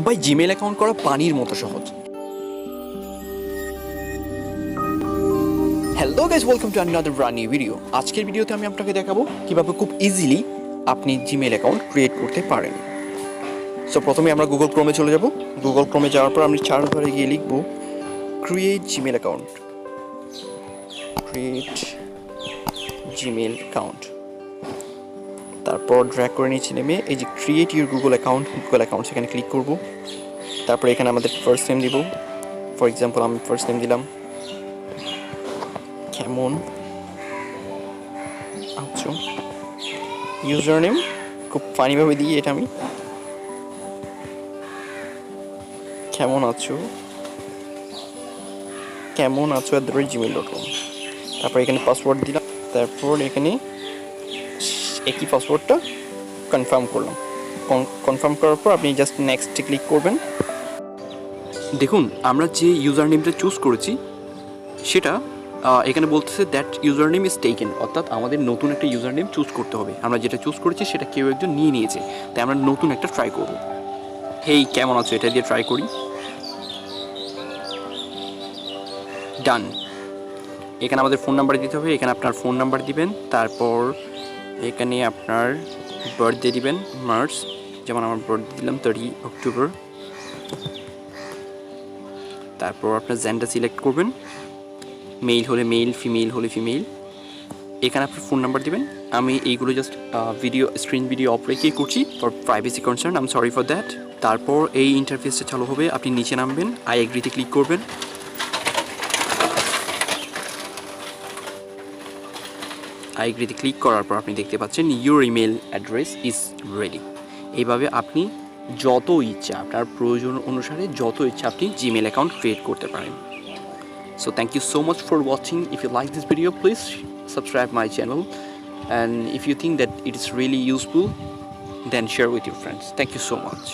ভাই Gmail account করা পানির মতো সহজ। Hello guys, welcome to another brand new video. আজকের ভিডিওতে আমি আপনাকে দেখাবো কীভাবে খুব ইজিলি আপনি জিমেল অ্যাকাউন্ট ক্রিয়েট করতে পারেন। সো প্রথমে আমরা গুগল ক্রোমে চলে যাব। গুগল ক্রোমে যাওয়ার পর আমি সার্চ বারে গিয়ে লিখব create Gmail account, create Gmail account. তারপর ড্র্যাগ করে নিচে নেমে এই যে ক্রিয়েট ইউর গুগল অ্যাকাউন্ট, সেখানে ক্লিক করব। তারপরে এখানে আমাদের ফার্স্ট নেম দিব। ফর এক্সাম্পল আমি ফার্স্ট নেম দিলাম কেমন আছো। ইউজার নেম খুব ফানিভাবে দিই এটা আমি, কেমন আছো @gmail.com। তারপর এখানে পাসওয়ার্ড দিলাম। তারপর এখানে একই পাসওয়ার্ডটা কনফার্ম করলাম। কনফার্ম করার পর আপনি জাস্ট নেক্সটে ক্লিক করবেন। দেখুন আমরা যে ইউজার নেমটা চুজ করেছি সেটা এখানে বলতেছে that user name is taken, অর্থাৎ আমাদের নতুন একটা ইউজার নেম চুজ করতে হবে। আমরা যেটা চুজ করেছি সেটা কেউ একজন নিয়ে নিয়েছে, তাই আমরা নতুন একটা ট্রাই করব। হেই কেমন আছো এটা দিয়ে ট্রাই করি। ডান। এখানে আমাদের ফোন নাম্বার দিতে হবে, এখানে আপনার ফোন নাম্বার দিবেন। তারপর এখানে আপনার বার্থডে দিবেন, মার্চ, যেমন আমার বার্থডে দিলাম 30 অক্টোবর। তারপর আপনার জেন্ডার সিলেক্ট করবেন, মেল হলে মেল, ফিমেল হলে ফিমেল। এখানে আপনার ফোন নাম্বার দিবেন। আমি এইগুলো জাস্ট স্ক্রিন ভিডিও অফ রেখেই করছি for privacy concern, I am sorry for that. তারপর এই ইন্টারফেসটা চালু হবে, আপনি নিচে নামবেন, আই এগ্রিতে ক্লিক করবেন। আই এগ্রিতে ক্লিক করার পর আপনি দেখতে পাচ্ছেন your email address is ready. এইভাবে আপনি যত ইচ্ছা, আপনার প্রয়োজন অনুসারে যত ইচ্ছা আপনি জিমেল অ্যাকাউন্ট ক্রিয়েট করতে পারেন। So thank you so much for watching. If you like this video, please subscribe my channel, and if you think that it is really useful, then share with your friends. Thank you so much.